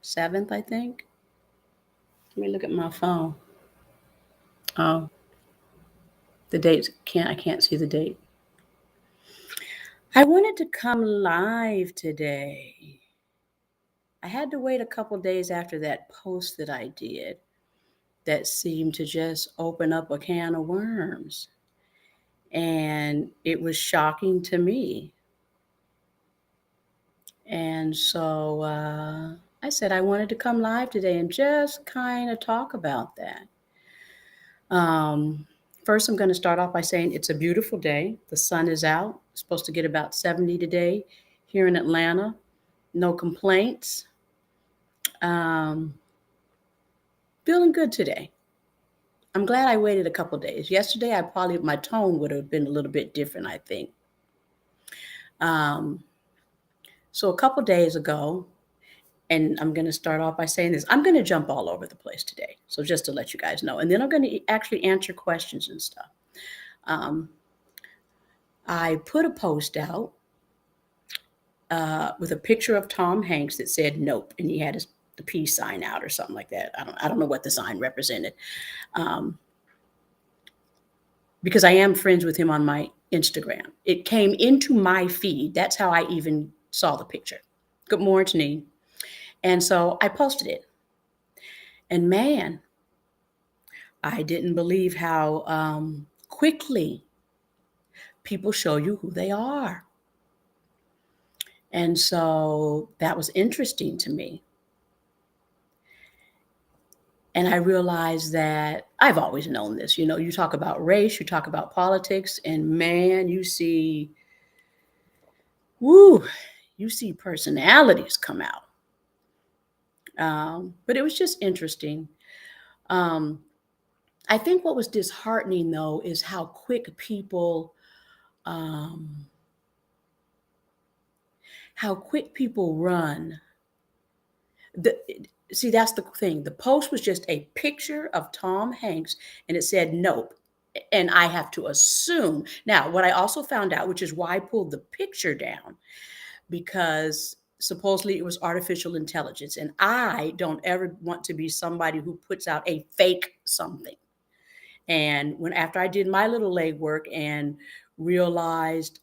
7th, I think. Let me look at my phone. Oh, the dates I can't see the date. I wanted to come live today. I had to wait a couple days after that post that I did that seemed to just open up a can of worms. And it was shocking to me. And so I said I wanted to come live today and just kind of talk about that. First, I'm going to start off by saying it's a beautiful day. The sun is out. It's supposed to get about 70 today here in Atlanta. No complaints. Um, Feeling good today. I'm glad I waited a couple days. Yesterday, my tone would have been a little bit different, I think. Um, so a couple days ago, and I'm going to start off by saying this, I'm going to jump all over the place today. So just to let you guys know, and then I'm going to actually answer questions and stuff. Um, I put a post out with a picture of Tom Hanks that said "Nope," and he had the peace sign out or something like that. I don't know what the sign represented, um, because I am friends with him on my Instagram. It came into my feed. That's how I even saw the picture. Good morning, and so I posted it. And man, I didn't believe how quickly people show you who they are. And so that was interesting to me. And I realized that I've always known this. You know, you talk about race, you talk about politics, and man, woo, you see personalities come out. But it was just interesting. Um, I think what was disheartening, though, is um, how quick people run. The, See, that's the thing. The post was just a picture of Tom Hanks, and it said "Nope." And I have to assume now what I also found out, which is why I pulled the picture down, because supposedly it was artificial intelligence, and I don't ever want to be somebody who puts out a fake something. And when after I did my little legwork and realized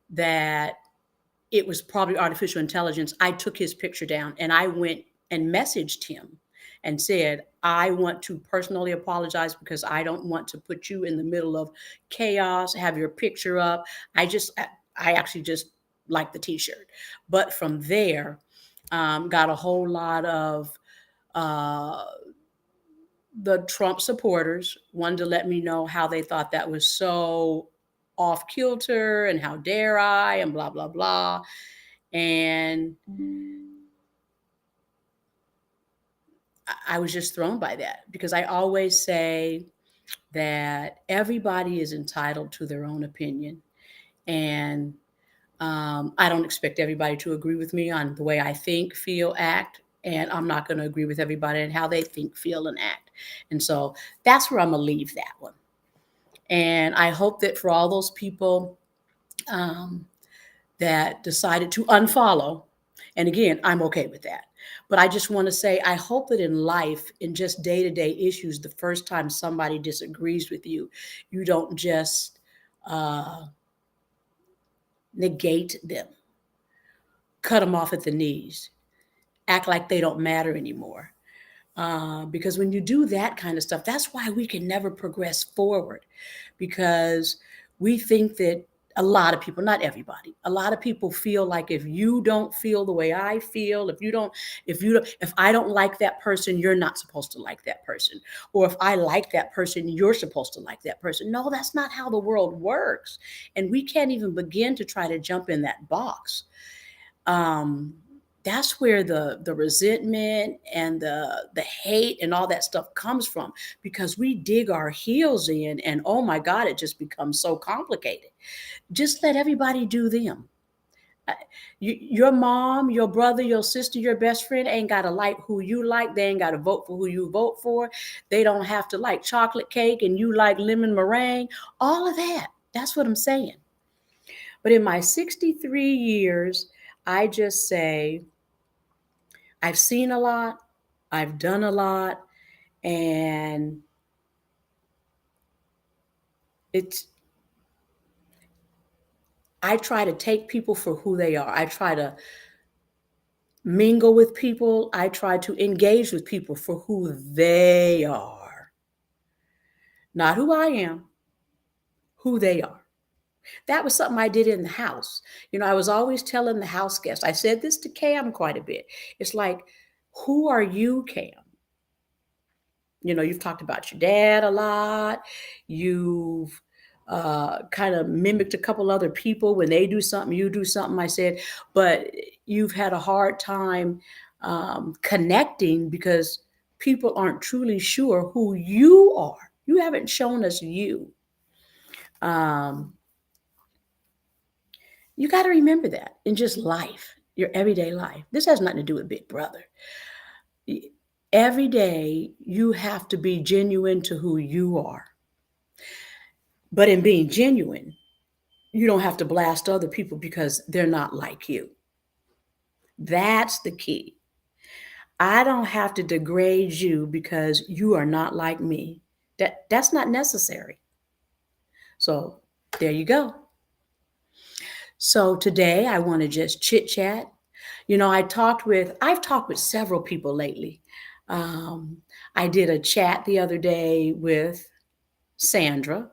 that it was probably artificial intelligence, I took his picture down and I went and messaged him and said, I want to personally apologize because I don't want to put you in the middle of chaos, have your picture up. I actually just like the t-shirt. But from there, got a whole lot of uh, the Trump supporters wanted to let me know how they thought that was so off kilter and how dare I and blah, blah, blah. And I was just thrown by that because I always say that everybody is entitled to their own opinion. And I don't expect everybody to agree with me on the way I think, feel, act. And I'm not going to agree with everybody on how they think, feel, and act. And so that's where I'm going to leave that one. And I hope that for all those people um, that decided to unfollow, and again, I'm okay with that. But I just want to say, I hope that in life, in just day to day issues, the first time somebody disagrees with you, you don't just uh, negate them, cut them off at the knees, act like they don't matter anymore. Because when you do that kind of stuff, that's why we can never progress forward, because we think that a lot of people, not everybody, a lot of people feel like if you don't feel the way I feel, if I don't like that person, you're not supposed to like that person. Or if I like that person, you're supposed to like that person. No, that's not how the world works. And we can't even begin to try to jump in that box. um, that's where the resentment and the hate and all that stuff comes from, because we dig our heels in and oh my god, it just becomes so complicated. Just let everybody do them. Uh, your mom, your brother, your sister, your best friend ain't got to like who you like. They ain't got to vote for who you vote for. They don't have to like chocolate cake and you like lemon meringue. All of that, that's what I'm saying. But in my 63 years, I just say I've seen a lot, I've done a lot, and it's I try to take people for who they are. I try to mingle with people. I try to engage with people for who they are, not who I am, who they are. That was something I did in the house. I was always telling the house guests, I said this to Cam quite a bit. It's like, who are you, Cam? You've talked about your dad a lot. You've kind of mimicked a couple other people. When they do something, you do something. I said, but you've had a hard time connecting because people aren't truly sure who you are. You haven't shown us you. Um, you got to remember that in just life, your everyday life. This has nothing to do with Big Brother. Every day, you have to be genuine to who you are. But in being genuine, you don't have to blast other people because they're not like you. That's the key. I don't have to degrade you because you are not like me. That's not necessary. So there you go. So today I want to just chit chat. I've talked with several people lately. Um, I did a chat the other day with Sandra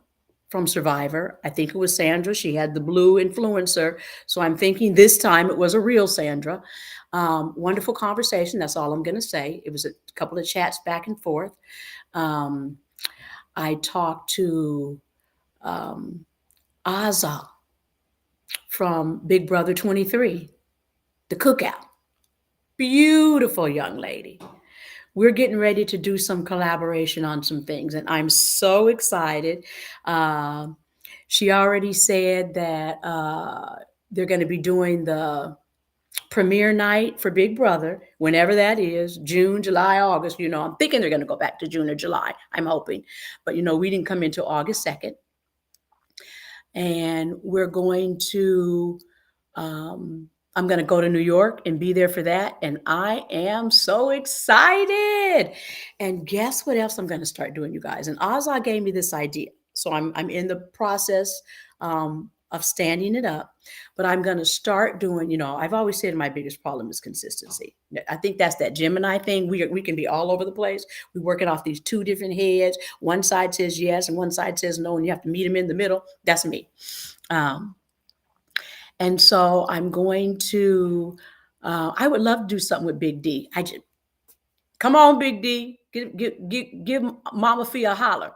from Survivor. I think it was Sandra. She had the blue influencer. So I'm thinking this time it was a real Sandra. Wonderful conversation. That's all I'm going to say. It was a couple of chats back and forth. Um, I talked to um, Aza from Big Brother 23, the cookout. Beautiful young lady. We're getting ready to do some collaboration on some things, and I'm so excited. Um, she already said that they're going to be doing the premiere night for Big Brother, whenever that is, June, July, August. I'm thinking they're going to go back to June or July. I'm hoping. But, we didn't come into August 2nd. And we're going to I'm going to go to New York and be there for that. And I am so excited. And guess what else I'm going to start doing, you guys? And Azza gave me this idea. So I'm in the process of standing it up. But I'm going to start doing, I've always said my biggest problem is consistency. I think that's that Gemini thing. We can be all over the place. We're working off these two different heads. One side says yes and one side says no, and you have to meet them in the middle. That's me. And so I'm going to, I would love to do something with Big D. Come on, Big D, give MamaFe a holler.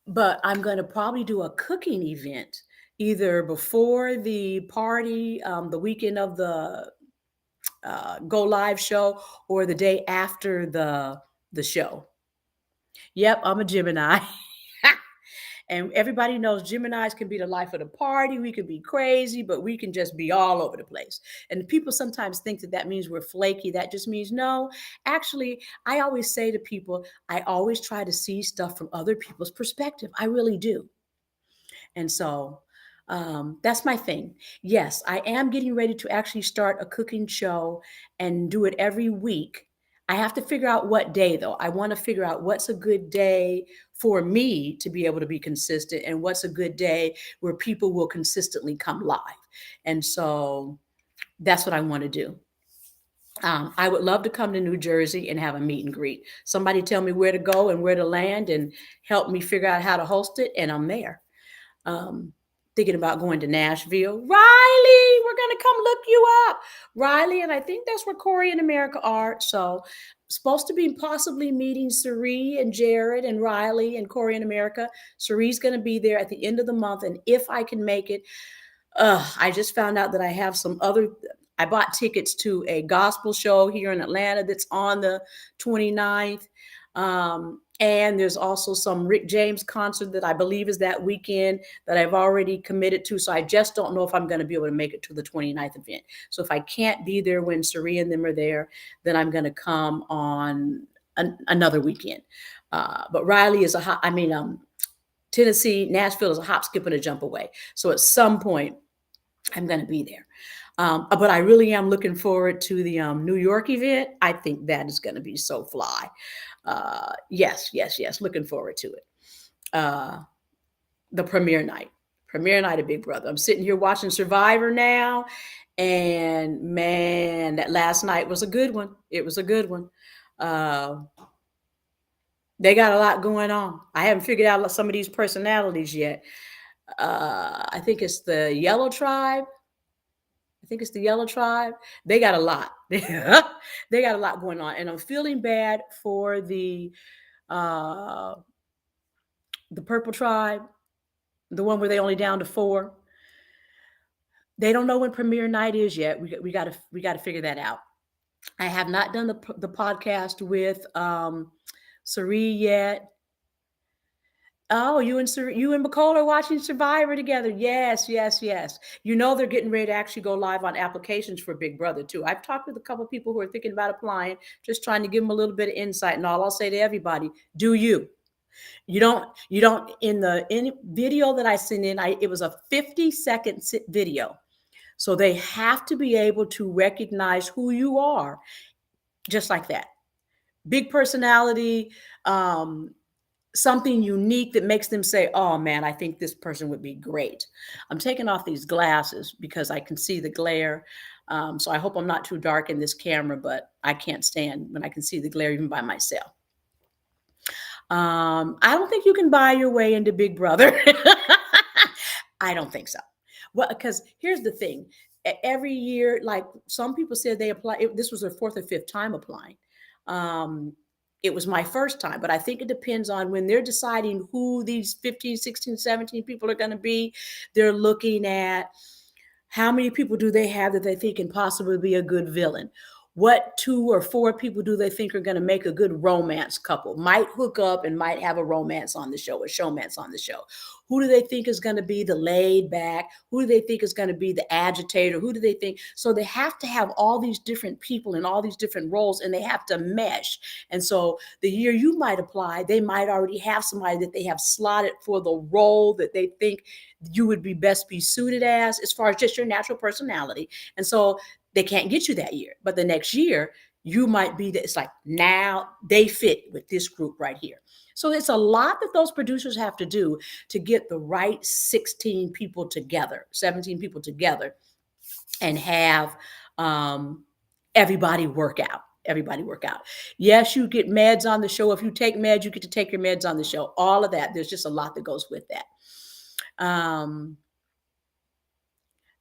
But I'm going to probably do a cooking event either before the party, the weekend of the Go Live show, or the day after the show. Yep, I'm a Gemini. And everybody knows Geminis can be the life of the party. We can be crazy, but we can just be all over the place. And people sometimes think that means we're flaky. That just means no. Actually, I always say to people, I always try to see stuff from other people's perspective. I really do. And so that's my thing. Yes, I am getting ready to actually start a cooking show and do it every week. I have to figure out what day, though. I want to figure out what's a good day for me to be able to be consistent and what's a good day where people will consistently come live. And so that's what I want to do. I would love to come to New Jersey and have a meet and greet. Somebody tell me where to go and where to land and help me figure out how to host it, and I'm there. Thinking about going to Nashville. Riley, we're going to come look you up. Riley, and I think that's where Corey and America are. So supposed to be possibly meeting Sari and Jared and Riley and Corey and America. Sari's going to be there at the end of the month. And if I can make it, I just found out that I bought tickets to a gospel show here in Atlanta that's on the 29th. And there's also some Rick James concert that I believe is that weekend that I've already committed to. So I just don't know if I'm going to be able to make it to the 29th event. So if I can't be there when Sari and them are there, then I'm going to come on another weekend. But Riley is Tennessee, Nashville is a hop, skip, and a jump away. So at some point, I'm going to be there. But I really am looking forward to the New York event. I think that is going to be so fly. Yes, yes, yes. Looking forward to it. Uh, the premiere night of Big Brother. I'm sitting here watching Survivor now, and man, that last night was a good one. It was a good one. Uh, they got a lot going on. I haven't figured out some of these personalities yet. I think it's the Yellow Tribe. I think it's the Yellow Tribe. They got a lot. They got a lot going on, and I'm feeling bad for uh, the Purple Tribe, the one where they only down to four. They don't know when premiere night is yet. We got to figure that out. I have not done the podcast with Sari yet. Oh, you and Nicole are watching Survivor together. Yes, yes, yes. You know they're getting ready to actually go live on applications for Big Brother too. I've talked with a couple of people who are thinking about applying, just trying to give them a little bit of insight. And all I'll say to everybody: do you? You don't in the video that I sent in. It was a 50-second video, so they have to be able to recognize who you are, just like that. Big personality. Something unique that makes them say, oh man, I think this person would be great. I'm taking off these glasses because I can see the glare. So I hope I'm not too dark in this camera, but I can't stand when I can see the glare even by myself. I don't think you can buy your way into Big Brother. I don't think so. Well, because here's the thing. Every year, like some people said they apply, this was their fourth or fifth time applying. Um, it was my first time, but I think it depends on when they're deciding who these 15, 16, 17 people are going to be. They're looking at how many people do they have that they think can possibly be a good villain? What 2 or 4 people do they think are going to make a good romance couple? Might hook up and might have a romance on the show, a showmance on the show. Who do they think is going to be the laid back? Who do they think is going to be the agitator? Who do they think? So they have to have all these different people in all these different roles, and they have to mesh. And so the year you might apply, they might already have somebody that they have slotted for the role that they think you would be suited as far as just your natural personality. And so they can't get you that year, but the next year you might be that. It's like now they fit with this group right here. So it's a lot that those producers have to do to get the right 16 people together, 17 people together, and have everybody work out. Everybody work out. Yes, you get meds on the show. If you take meds, you get to take your meds on the show. All of that. There's just a lot that goes with that.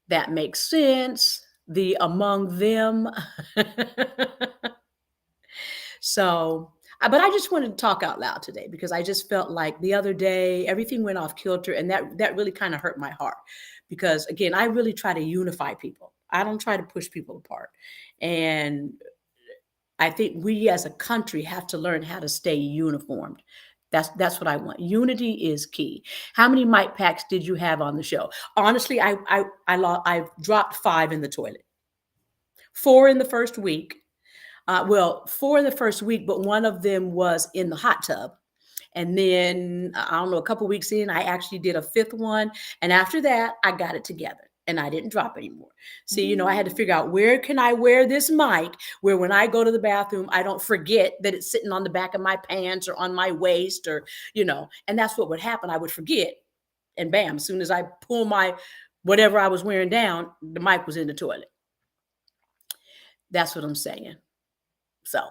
That makes sense. The among them. So, but I just wanted to talk out loud today because I just felt like the other day everything went off kilter, and that really kind of hurt my heart. Because again, I really try to unify people. I don't try to push people apart. And I think we as a country have to learn how to stay uniformed. That's what I want. Unity is key. How many mic packs did you have on the show? Honestly, I dropped 5 in the toilet. 4 in the first week. Well, 4 in the first week, but one of them was in the hot tub. And then I don't know, a couple weeks in, I actually did a 5th one. And after that, I got it together and I didn't drop anymore. See, I had to figure out where can I wear this mic where when I go to the bathroom, I don't forget that it's sitting on the back of my pants or on my waist or, and that's what would happen. I would forget. And bam, as soon as I pull my whatever I was wearing down, the mic was in the toilet. That's what I'm saying. So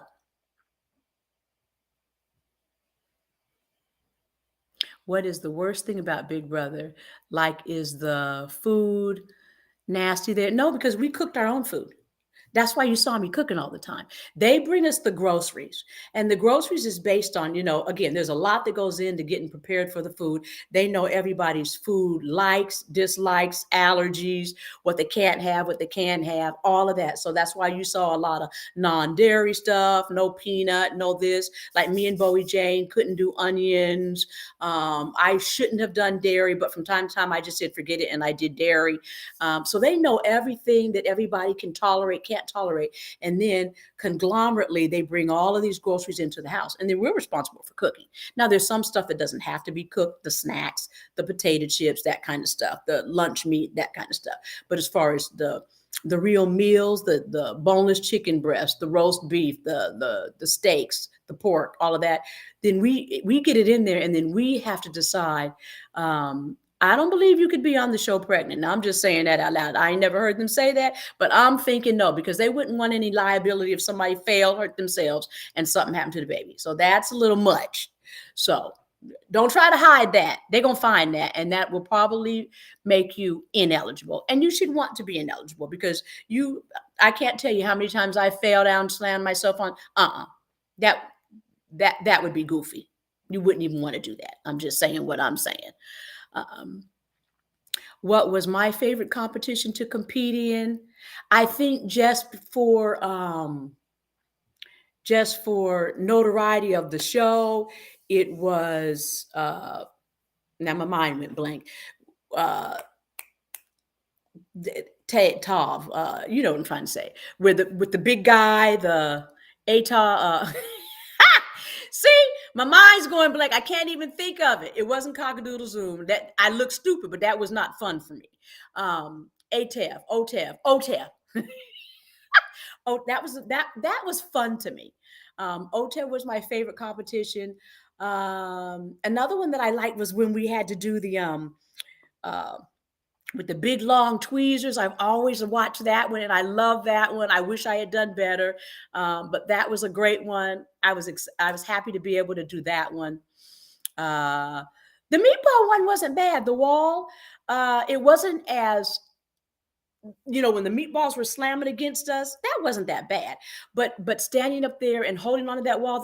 what is the worst thing about Big Brother? Like, is the food nasty there? No, because we cooked our own food. That's why you saw me cooking all the time. They bring us the groceries, and the groceries is based on, again, there's a lot that goes into getting prepared for the food. They know everybody's food likes, dislikes, allergies, what they can't have, what they can have, all of that. So that's why you saw a lot of non-dairy stuff, no peanut, no this. Like me and Bowie Jane couldn't do onions. I shouldn't have done dairy, but from time to time I just said forget it, and I did dairy. So they know everything that everybody can tolerate, can't tolerate. And then conglomerately, they bring all of these groceries into the house, and then we're responsible for cooking. Now, there's some stuff that doesn't have to be cooked, the snacks, the potato chips, that kind of stuff, the lunch meat, that kind of stuff. But as far as the the real meals, the boneless chicken breast, the roast beef, the steaks, the pork, all of that, then we get it in there, and then we have to decide. I don't believe you could be on the show pregnant. Now, I'm just saying that out loud. I ain't never heard them say that, but I'm thinking no, because they wouldn't want any liability if somebody failed, hurt themselves, and something happened to the baby. So that's a little much. So don't try to hide that. They're going to find that, and that will probably make you ineligible. And you should want to be ineligible because I can't tell you how many times I fell down, slammed myself on. That that would be goofy. You wouldn't even want to do that. I'm just saying what I'm saying. Um, what was my favorite competition to compete in? I think just for notoriety of the show, it was now my mind went blank. Uh, Tav, you know what I'm trying to say, with the big guy, the Ata. See, my mind's going blank. I can't even think of it. It wasn't Cockadoodle Zoom. That I look stupid, but that was not fun for me. Atef, OTEF. Oh, that was fun to me. OTEF was my favorite competition. Another one that I liked was when we had to do the uh, with the big long tweezers. I've always watched that one, and I love that one. I wish I had done better, but that was a great one. I was happy to be able to do that one. Uh, the meatball one wasn't bad. The wall, it wasn't as, when the meatballs were slamming against us, that wasn't that bad. But standing up there and holding onto that wall,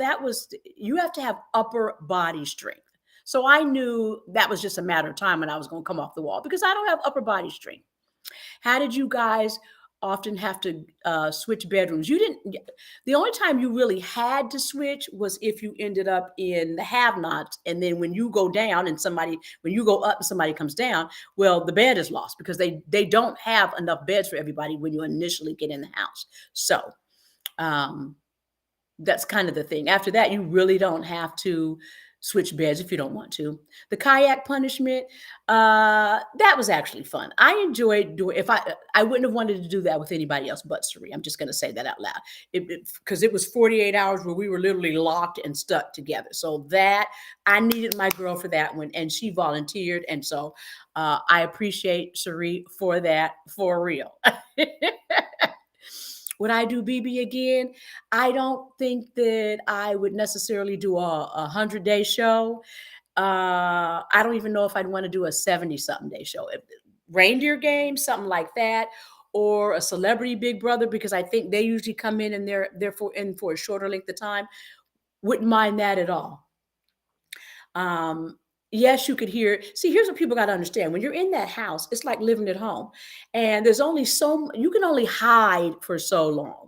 you have to have upper body strength. So I knew that was just a matter of time when I was going to come off the wall because I don't have upper body strength. How did you guys often have to switch bedrooms? You didn't. The only time you really had to switch was if you ended up in the have-nots, and then when you go down and when you go up and somebody comes down, well, the bed is lost because they don't have enough beds for everybody when you initially get in the house. So that's kind of the thing. After that, you really don't have to switch beds if you don't want to. The kayak punishment, that was actually fun. I enjoyed doing. If I wouldn't have wanted to do that with anybody else but Sari. I'm just going to say that out loud. Because it was 48 hours where we were literally locked and stuck together. So that I needed my girl for that one, and she volunteered, and so I appreciate Sari for that, for real. Would I do BB again? I don't think that I would necessarily do a 100-day show. I don't even know if I'd want to do a 70-something day show. Reindeer games, something like that, or a celebrity Big Brother, because I think they usually come in and they're for a shorter length of time. Wouldn't mind that at all. Yes, you could hear. See, here's what people got to understand. When you're in that house, it's like living at home. And you can only hide for so long.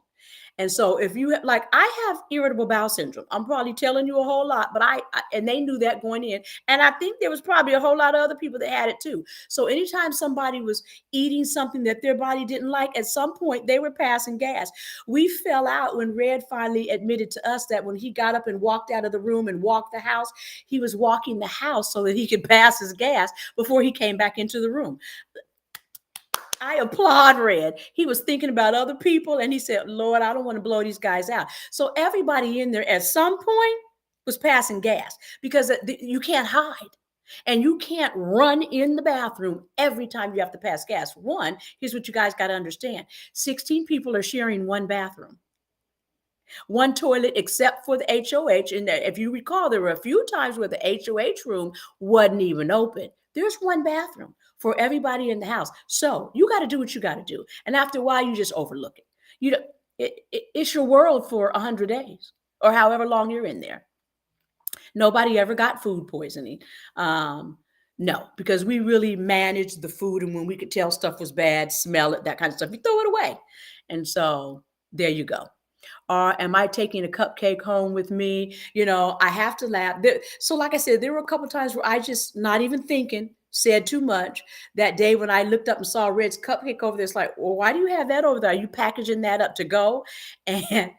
And so if like, I have irritable bowel syndrome. I'm probably telling you a whole lot, but and they knew that going in. And I think there was probably a whole lot of other people that had it too. So anytime somebody was eating something that their body didn't like, at some point they were passing gas. We fell out when Red finally admitted to us that when he got up and walked out of the room and walked the house, he was walking the house so that he could pass his gas before he came back into the room. I applaud Red. He was thinking about other people, and he said, Lord, I don't want to blow these guys out. So everybody in there at some point was passing gas because you can't hide. And you can't run in the bathroom every time you have to pass gas. One, here's what you guys got to understand. 16 people are sharing one bathroom. One toilet, except for the HOH. And if you recall, there were a few times where the HOH room wasn't even open. There's one bathroom for everybody in the house. So you got to do what you got to do. And after a while, you just overlook it. It's your world for 100 days or however long you're in there. Nobody ever got food poisoning. No, because we really managed the food. And when we could tell stuff was bad, smell it, that kind of stuff, you throw it away. And so there you go. Or am I taking a cupcake home with me? I have to laugh. So like I said, there were a couple of times where I just, not even thinking, said too much. That day when I looked up and saw Red's cupcake over there, it's like, well, why do you have that over there? Are you packaging that up to go? And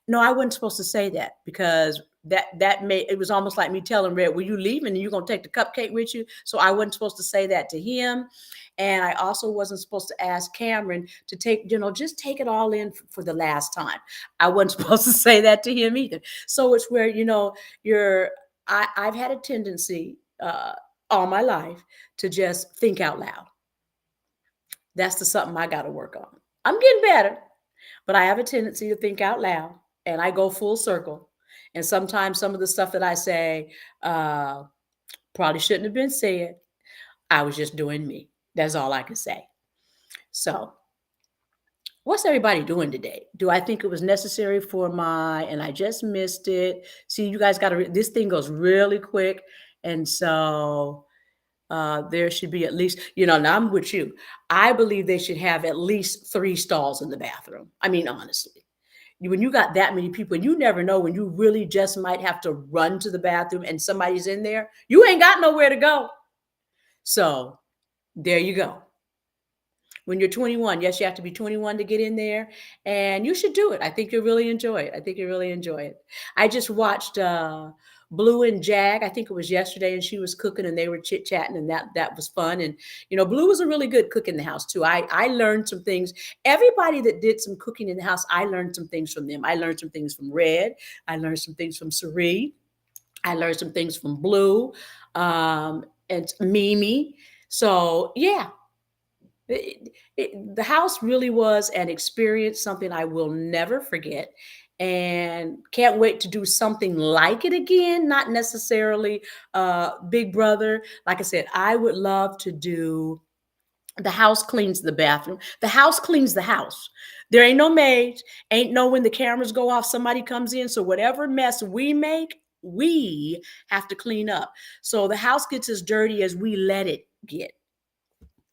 no, I wasn't supposed to say that because That made it was almost like me telling Red, "Well, you leaving and you're gonna take the cupcake with you?" So I wasn't supposed to say that to him, and I also wasn't supposed to ask Cameron to take, just take it all in for the last time. I wasn't supposed to say that to him either. So it's where you're. I've had a tendency all my life to just think out loud. That's the something I got to work on. I'm getting better, but I have a tendency to think out loud, and I go full circle. And sometimes some of the stuff that I say uh, probably shouldn't have been said. I was just doing me. That's all I can say. So, what's everybody doing today? Do I think it was necessary for and I just missed it? See, you guys got to, this thing goes really quick. And so, there should be at least, now I'm with you. I believe they should have at least 3 stalls in the bathroom. I mean, honestly, when you got that many people, and you never know when you really just might have to run to the bathroom and somebody's in there, you ain't got nowhere to go. So there you go. When you're 21, yes, you have to be 21 to get in there, and you should do it. I think you'll really enjoy it. I think you'll really enjoy it. I just watched Blue and Jag. I think it was yesterday, and she was cooking, and they were chit chatting, and that was fun. And Blue was a really good cook in the house too. I learned some things. Everybody that did some cooking in the house, I learned some things from them. I learned some things from Red. I learned some things from Cerie. I learned some things from Blue, and Mimi. So yeah, the house really was an experience, something I will never forget, and can't wait to do something like it again. Not necessarily Big Brother. Like I said, I would love to do the house cleans the bathroom. The house cleans the house. There ain't no maids, ain't no when the cameras go off, somebody comes in. So whatever mess we make, we have to clean up. So the house gets as dirty as we let it get.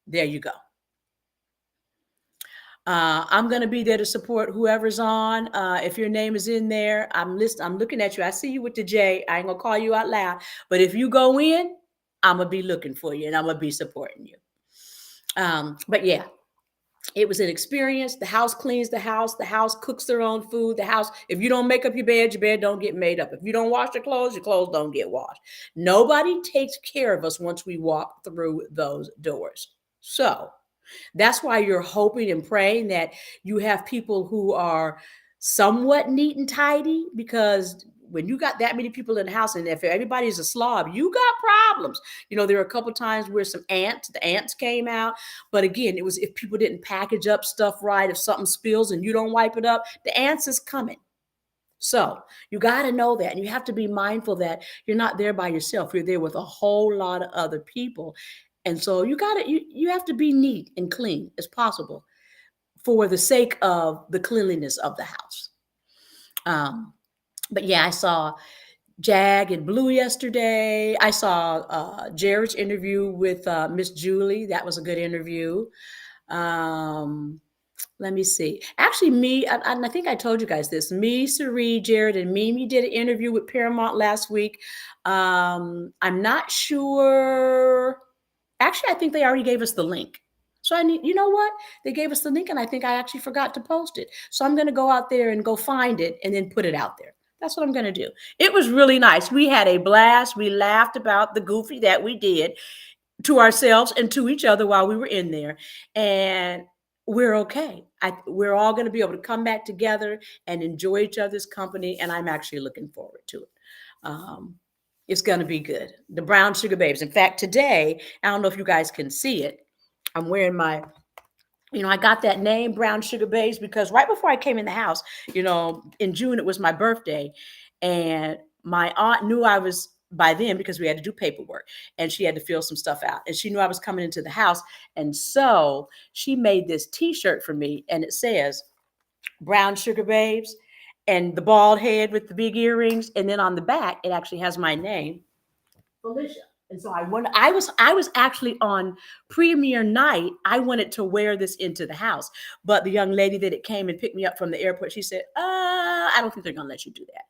There you go. I'm going to be there to support whoever's on. If your name is in there, I'm looking at you. I see you with the J. I ain't gonna call you out loud, but if you go in, I'm gonna be looking for you and I'm gonna be supporting you. But yeah, it was an experience. The house cleans the house. The house cooks their own food. The house, if you don't make up your bed don't get made up. If you don't wash your clothes don't get washed. Nobody takes care of us once we walk through those doors. So that's why you're hoping and praying that you have people who are somewhat neat and tidy, because when you got that many people in the house and if everybody's a slob, you got problems. There were a couple times where the ants came out. But again, it was if people didn't package up stuff right, if something spills and you don't wipe it up, the ants is coming. So you got to know that. And you have to be mindful that you're not there by yourself. You're there with a whole lot of other people. And so you have to be neat and clean as possible for the sake of the cleanliness of the house. But yeah, I saw Jag and Blue yesterday. I saw Jared's interview with Miss Julie. That was a good interview. Let me see. Actually, I think I told you guys this. Me, Cerie, Jared, and Mimi did an interview with Paramount last week. I'm not sure. Actually, I think they already gave us the link. So you know what? They gave us the link, and I think I actually forgot to post it. So I'm going to go out there and go find it and then put it out there. That's what I'm going to do. It was really nice. We had a blast. We laughed about the goofy that we did to ourselves and to each other while we were in there. And we're okay. We're all going to be able to come back together and enjoy each other's company. And I'm actually looking forward to it. It's going to be good. The Brown Sugar Babes. In fact, today, I don't know if you guys can see it. I'm wearing I got that name, Brown Sugar Babes, because right before I came in the house, in June, it was my birthday. And my aunt knew I was by then because we had to do paperwork and she had to fill some stuff out. And she knew I was coming into the house. And so she made this T-shirt for me. And it says, Brown Sugar Babes, and the bald head with the big earrings. And then on the back, it actually has my name, Felicia. And so I was actually on premiere night. I wanted to wear this into the house, but the young lady that it came and picked me up from the airport, she said, I don't think they're going to let you do that.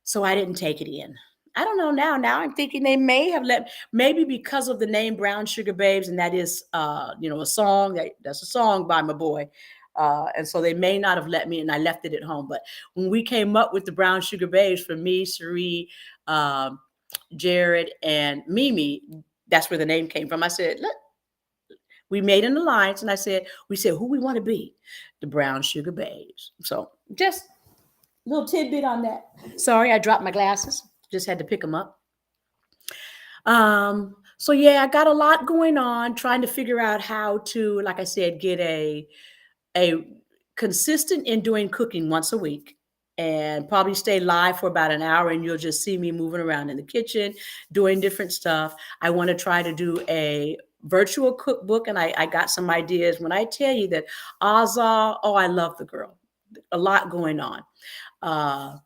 So I didn't take it in. I don't know now. Now I'm thinking they may have maybe because of the name Brown Sugar Babes. And that is, a song that's a song by my boy. And so they may not have let me, and I left it at home. But when we came up with the brown sugar babes for me, Cherie, um, Jared, and Mimi, that's where the name came from. I said, look, we made an alliance, and we said who we want to be, the brown sugar babes. So just a little tidbit on that. Sorry, I dropped my glasses. Just had to pick them up. So yeah, I got a lot going on, trying to figure out how to, like I said, get a consistent in doing cooking once a week, and probably stay live for about an hour, and you'll just see me moving around in the kitchen doing different stuff. I want to try to do a virtual cookbook, and I got some ideas. When I tell you that Azza, oh, I love the girl. A lot going on. uh,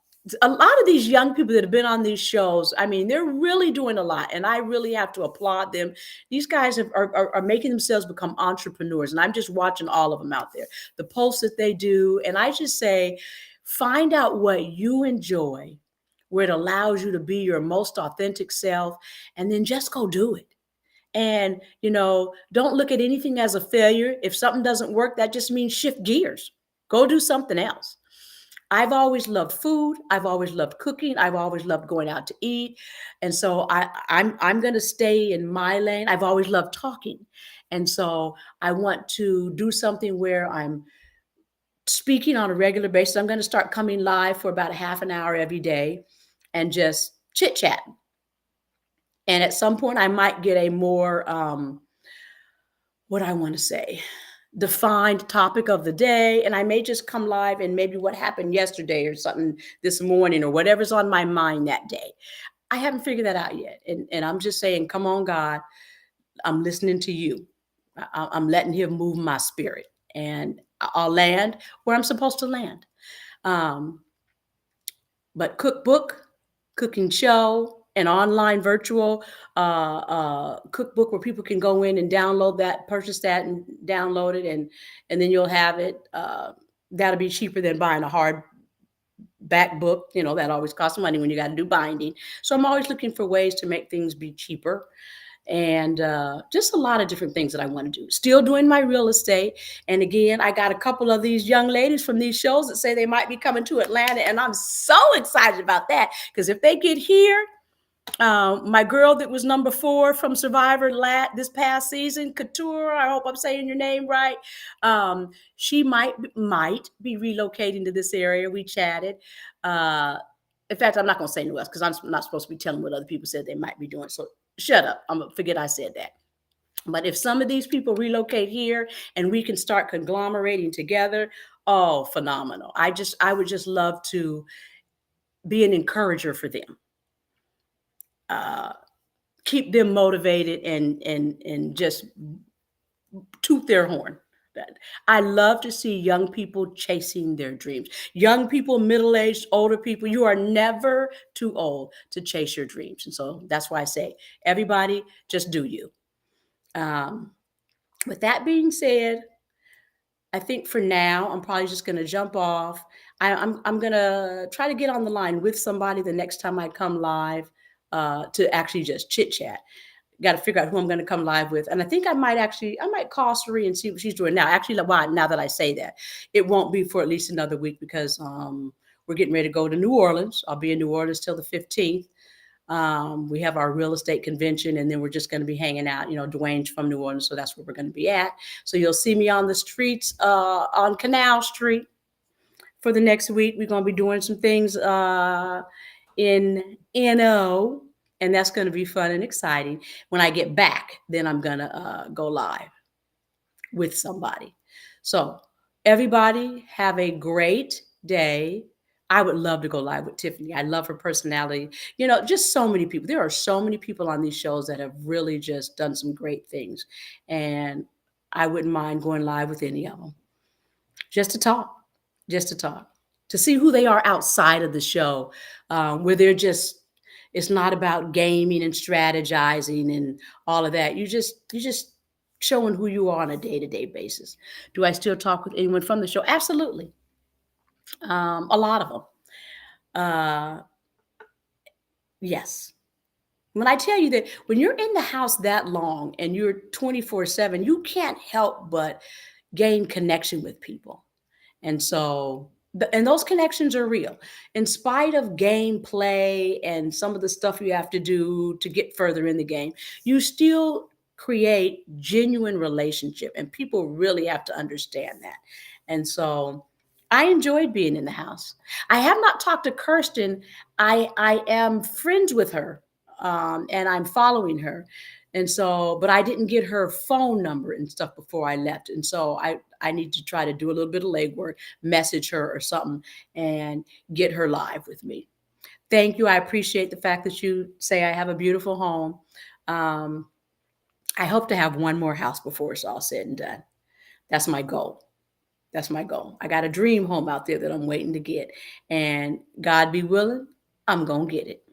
a lot of these young people that have been on these shows, I mean, they're really doing a lot, and I really have to applaud them. These guys are making themselves become entrepreneurs, and I'm just watching all of them out there, the posts that they do. And I just say, find out what you enjoy, where it allows you to be your most authentic self, and then just go do it. And, don't look at anything as a failure. If something doesn't work, that just means shift gears, go do something else. I've always loved food. I've always loved cooking. I've always loved going out to eat. And so I'm going to stay in my lane. I've always loved talking. And so I want to do something where I'm speaking on a regular basis. I'm going to start coming live for about a half an hour every day and just chit chat. And at some point, I might get a more, what I want to say, defined topic of the day. And I may just come live and maybe what happened yesterday or something this morning or whatever's on my mind that day. I haven't figured that out yet. And I'm just saying, come on, God, I'm listening to you. I'm letting him move my spirit. And I'll land where I'm supposed to land. Um, but cookbook, cooking show, an online virtual cookbook where people can go in and download that, purchase that, and download it, and then you'll have it. That'll be cheaper than buying a hard back book. That always costs money when you got to do binding. So I'm always looking for ways to make things be cheaper, and just a lot of different things that I want to do. Still doing my real estate. And again, I got a couple of these young ladies from these shows that say they might be coming to Atlanta. And I'm so excited about that, because if they get here, my girl that was number 4 from Survivor this past season, Couture, I hope I'm saying your name right. She might be relocating to this area. We chatted. In fact, I'm not going to say anything else because I'm not supposed to be telling what other people said they might be doing. So shut up. I'm going to forget I said that. But if some of these people relocate here and we can start conglomerating together, oh, phenomenal. I would just love to be an encourager for them. Keep them motivated and just toot their horn. I love to see young people chasing their dreams. Young people, middle-aged, older people, you are never too old to chase your dreams. And so that's why I say, everybody, just do you. Um, with that being said, I think for now, I'm probably just going to jump off. I'm going to try to get on the line with somebody the next time I come live to actually just chit chat. Got to figure out who I'm going to come live with. And I think I might call Sari and see what she's doing now. Actually, why, now that I say that, it won't be for at least another week, because we're getting ready to go to New Orleans. I'll be in New Orleans till the 15th. We have our real estate convention, and then we're just going to be hanging out. Dwayne's from New Orleans, so that's where we're going to be at. So you'll see me on the streets on Canal Street for the next week. We're going to be doing some things in NO, and that's going to be fun and exciting. When I get back, then I'm going to go live with somebody. So everybody have a great day. I would love to go live with Tiffany. I love her personality. Just so many people. There are so many people on these shows that have really just done some great things. And I wouldn't mind going live with any of them. Just to talk. To see who they are outside of the show, where they're just, it's not about gaming and strategizing and all of that. You just showing who you are on a day-to-day basis. Do I still talk with anyone from the show? Absolutely. A lot of them. Yes. When I tell you that when you're in the house that long and you're 24/7, you can't help but gain connection with people. And so, and those connections are real. In spite of gameplay and some of the stuff you have to do to get further in the game, you still create genuine relationship, and people really have to understand that. And so, I enjoyed being in the house. I have not talked to Kirsten. I am friends with her, and I'm following her. And so, but I didn't get her phone number and stuff before I left. And so I need to try to do a little bit of legwork, message her or something, and get her live with me. Thank you. I appreciate the fact that you say I have a beautiful home. Um, I hope to have one more house before it's all said and done. That's my goal. That's my goal. I got a dream home out there that I'm waiting to get. And God be willing, I'm going to get it.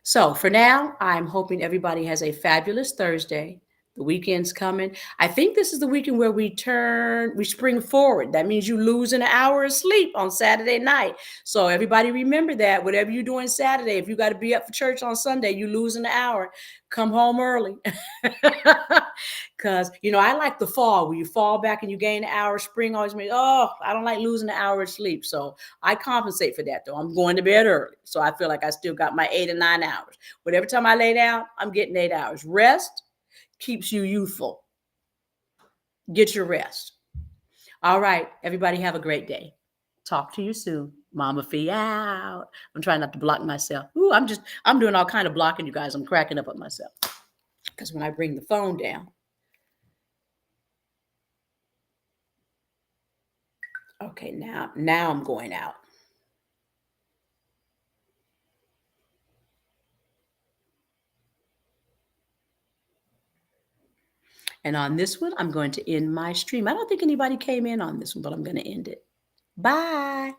So for now, I'm hoping everybody has a fabulous Thursday. The weekend's coming. I think this is the weekend where we spring forward. That means you lose an hour of sleep on Saturday night. So everybody remember that. Whatever you're doing Saturday, if you got to be up for church on Sunday, you lose an hour. Come home early. Because, I like the fall where you fall back and you gain an hour. Spring always makes, oh, I don't like losing an hour of sleep. So I compensate for that, though. I'm going to bed early. So I feel like I still got my 8 or 9 hours. But every time I lay down, I'm getting 8 hours. Rest keeps you youthful. Get your rest. All right, everybody have a great day. Talk to you soon. MamaFe out. I'm trying not to block myself. Ooh, I'm doing all kind of blocking, you guys. I'm cracking up at myself. Because when I bring the phone down, okay, now I'm going out. And on this one, I'm going to end my stream. I don't think anybody came in on this one, but I'm going to end it. Bye.